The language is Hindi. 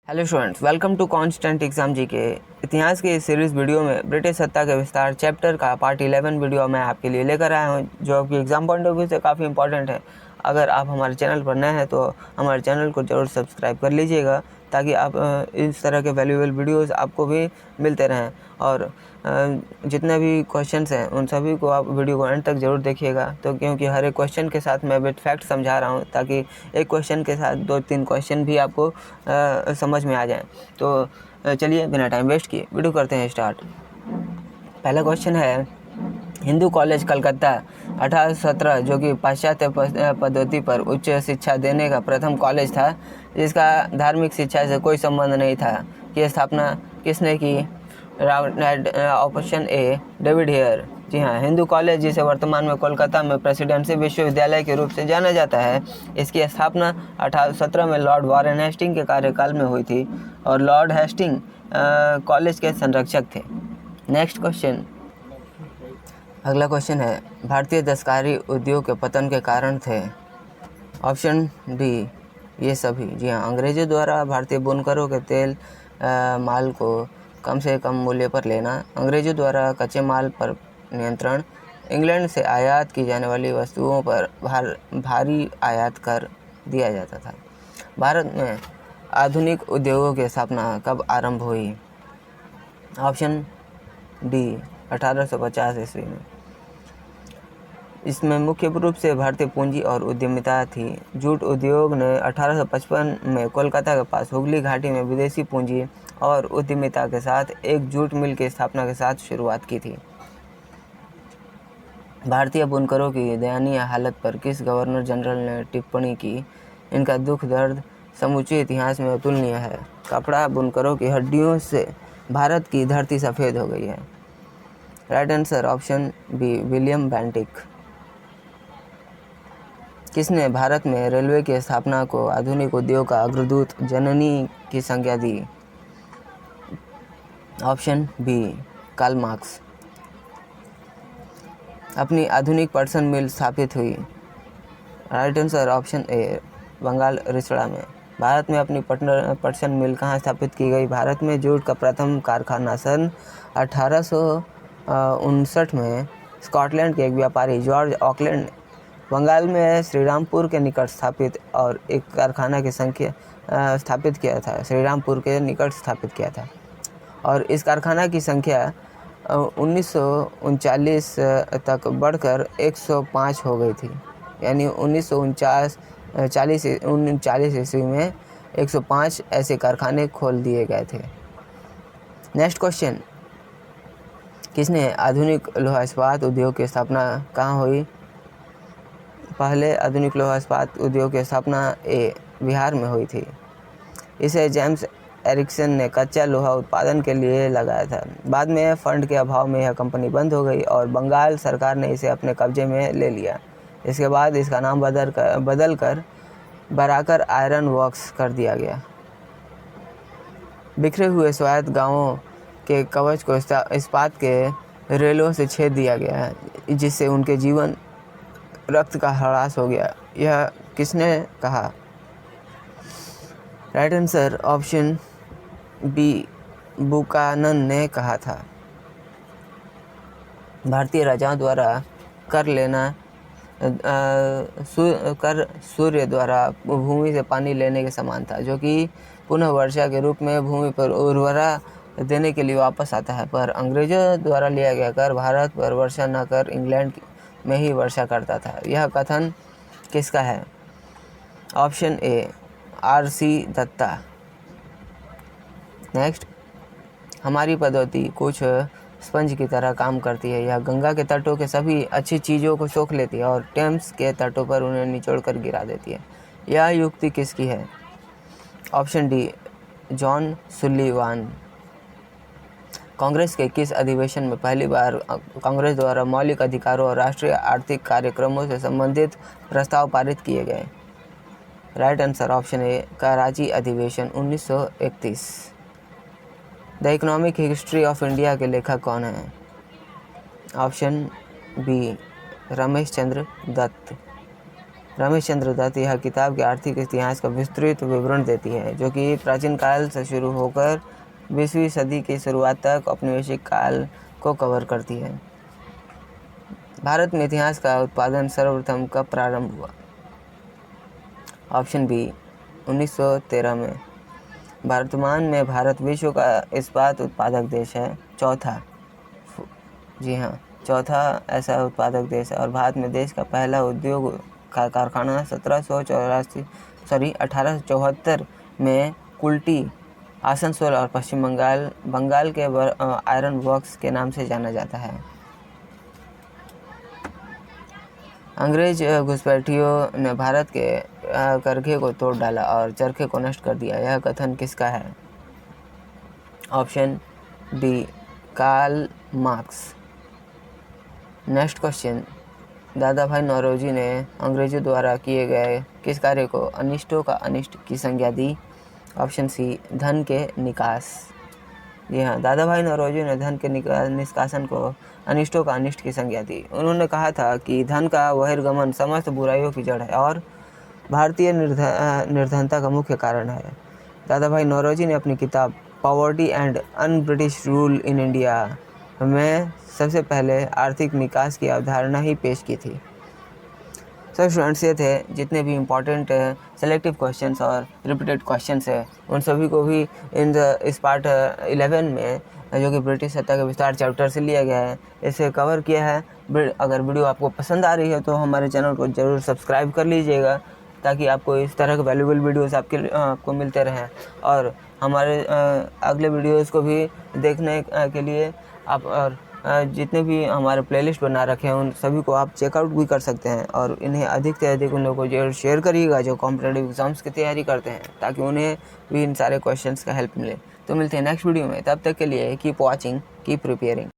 Hello students, welcome to constant exam G K. इतिहास के इस सीरीज़ वीडियो में ब्रिटिश सत्ता के विस्तार चैप्टर का पार्ट 11 वीडियो मैं आपके लिए लेकर आया हूं, जो आपकी एग्जाम पॉइंट ऑफ व्यू से काफ़ी इंपॉर्टेंट है। अगर आप हमारे चैनल पर नए हैं तो हमारे चैनल को ज़रूर सब्सक्राइब कर लीजिएगा, ताकि आप इस तरह के वैल्यूएबल वीडियोस आपको भी मिलते रहें। और जितने भी क्वेश्चंस हैं उन सभी को आप वीडियो को एंड तक ज़रूर देखिएगा, तो क्योंकि हर एक क्वेश्चन के साथ मैं विद फैक्ट समझा रहा हूं, ताकि एक क्वेश्चन के साथ 2-3 क्वेश्चन भी आपको समझ में आ जाएं। तो चलिए बिना टाइम वेस्ट किए वीडियो करते हैं स्टार्ट। पहला क्वेश्चन है, हिंदू कॉलेज कलकत्ता 1817, जो कि पाश्चात्य पद्धति पर उच्च शिक्षा देने का प्रथम कॉलेज था, जिसका धार्मिक शिक्षा से कोई संबंध नहीं था, की स्थापना किसने की? Option A David Hare. जी हाँ, हिंदू कॉलेज, जिसे वर्तमान में कोलकाता में प्रेसिडेंसी विश्वविद्यालय के रूप से जाना जाता है, इसकी स्थापना 1817 में लॉर्ड वॉरेन हेस्टिंग के कार्यकाल में हुई थी, और लॉर्ड हेस्टिंग कॉलेज के संरक्षक थे। नेक्स्ट क्वेश्चन, अगला क्वेश्चन है, भारतीय दस्तकारी उद्योग के पतन के कारण थे? ऑप्शन डी ये सभी। जी हाँ, अंग्रेजों द्वारा भारतीय बुनकरों के तेल माल को कम से कम मूल्य पर लेना, अंग्रेजों द्वारा कच्चे माल पर नियंत्रण, इंग्लैंड से आयात की जाने वाली वस्तुओं पर भारी आयात कर दिया जाता था। भारत में आधुनिक उद्योगों की स्थापना कब आरंभ हुई? ऑप्शन डी 1850 ईस्वी में। इसमें मुख्य रूप से भारतीय पूंजी और उद्यमिता थी। जूट उद्योग ने 1855 में कोलकाता के पास हुगली घाटी में विदेशी पूंजी और उद्यमिता के साथ एक जूट मिल की स्थापना के साथ शुरुआत की थी। भारतीय बुनकरों की दयनीय हालत पर किस गवर्नर जनरल ने टिप्पणी की? इनका दुख दर्द समूचे इतिहास में अतुलनीय है। कपड़ा बुनकरों की हड्डियों से भारत की धरती सफ़ेद हो गई है। Right answer option B William Bentinck. किसने भारत में रेलवे की स्थापना को आधुनिक उद्योग का अग्रदूत जननी की संज्ञा दी? Option B Karl Marx. अपनी आधुनिक पटसन मिल स्थापित हुई। Right answer option A Bengal Rishra में। भारत में अपनी पटसन मिल कहाँ स्थापित की गई? भारत में जूट का प्रथम कारखाना सन 1859 में स्कॉटलैंड के एक व्यापारी जॉर्ज ऑकलैंड बंगाल में श्रीरामपुर के निकट स्थापित और एक कारखाना की संख्या स्थापित किया था। श्रीरामपुर के निकट स्थापित किया था, और इस कारखाना की संख्या 1939 तक बढ़कर 105 हो गई थी। यानी 1939 ईस्वी में 105 ऐसे कारखाने खोल दिए गए थे। नेक्स्ट क्वेश्चन, किसने आधुनिक लोहा इस्पात उद्योग की स्थापना कहाँ हुई? पहले आधुनिक लोहा इस्पात उद्योग की स्थापना बिहार में हुई थी। इसे जेम्स एरिक्सन ने कच्चा लोहा उत्पादन के लिए लगाया था। बाद में फंड के अभाव में यह कंपनी बंद हो गई और बंगाल सरकार ने इसे अपने कब्जे में ले लिया। इसके बाद इसका नाम बदल कर बराकर आयरन वर्क्स कर दिया गया। बिखरे हुए स्वायत्त गांवों के कवच को इस्पात के रेलों से छेद दिया गया, जिससे उनके जीवन रक्त का ह्रास हो गया। यह किसने कहा? Right answer option B Buchanan ने कहा था। भारतीय राजाओं द्वारा कर लेना कर सूर्य द्वारा भूमि से पानी लेने के समान था, जो कि पुनः वर्षा के रूप में भूमि पर उर्वरा देने के लिए वापस आता है। पर अंग्रेजों द्वारा लिया गया कर भारत पर वर्षा न कर इंग्लैंड में ही वर्षा करता था। यह कथन किसका है? Option A R C. Dutta. Next, हमारी पद्धति कुछ स्पंज की तरह काम करती है। यह गंगा के तटों के सभी अच्छी चीज़ों को सोख लेती है और टेम्स के तटों पर उन्हें निचोड़ कर गिरा देती है। यह युक्ति किसकी है? Option D John Sullivan. Congress के किस अधिवेशन में पहली बार कांग्रेस द्वारा मौलिक अधिकारों और राष्ट्रीय आर्थिक कार्यक्रमों से संबंधित प्रस्ताव पारित किए गए? राइट आंसर ऑप्शन ए कराची अधिवेशन 1931। The economic history of India के लेखक कौन हैं? Option B Ramesh Chandra Dutt. रमेश चंद्र दत्त यह किताब के आर्थिक इतिहास का विस्तृत विवरण देती है, जो कि प्राचीन काल से शुरू होकर 20वीं सदी की शुरुआत तक औपनिवेशिक काल को कवर करती है। भारत में इतिहास का उत्पादन सर्वप्रथम कब प्रारंभ हुआ? ऑप्शन बी 1913 में। वर्तमान में भारत विश्व का इस्पात उत्पादक देश है, चौथा, जी हाँ, चौथा ऐसा उत्पादक देश है। और भारत में देश का पहला उद्योग का कारखाना 1874 में कुल्टी, आसनसोल और पश्चिम बंगाल के आयरन वर्क्स के नाम से जाना जाता है। अंग्रेज घुसपैठियों ने भारत के करघे को तोड़ डाला और चरखे को नष्ट कर दिया, यह कथन किसका है? Option D Karl Marx. Next question, Dadabhai Naoroji ने अंग्रेजों द्वारा किए गए किस कार्य को अनिष्टों का अनिष्ट की संज्ञा दी? ऑप्शन सी धन के निकास। जी हाँ, दादा भाई नौरोजी ने धन के निष्कासन को अनिष्टों का अनिष्ट की संज्ञा दी। उन्होंने कहा था कि धन का बहिर्गमन समस्त बुराइयों की जड़ है और भारतीय निर्धनता का मुख्य कारण है। दादा भाई नौरोजी ने अपनी किताब poverty and un British rule in India में सबसे पहले आर्थिक निकास की अवधारणा ही पेश की थी। सब स्टूडेंट्स, ये थे जितने भी इम्पोर्टेंट सेलेक्टिव क्वेश्चंस और रिपीटेड क्वेश्चंस है, उन सभी को भी इस पार्ट 11 में, जो कि ब्रिटिश सत्ता के विस्तार चैप्टर से लिया गया है, इसे कवर किया है। अगर वीडियो आपको पसंद आ रही है तो हमारे चैनल को ज़रूर सब्सक्राइब कर लीजिएगा, ताकि आपको इस तरह के वैल्यूबल वीडियोस आपको मिलते रहें। और हमारे अगले वीडियोस को भी देखने के लिए आप और जितने भी हमारे प्लेलिस्ट बना रखे हैं उन सभी को आप चेकआउट भी कर सकते हैं। और इन्हें अधिक से अधिक उन लोगों को जरूर शेयर करिएगा जो कॉम्पिटेटिव एग्जाम्स की तैयारी करते हैं, ताकि उन्हें भी इन सारे क्वेश्चंस का हेल्प मिले। तो मिलते हैं नेक्स्ट वीडियो में, तब तक के लिए कीप वॉचिंग, कीप प्रिपेयरिंग।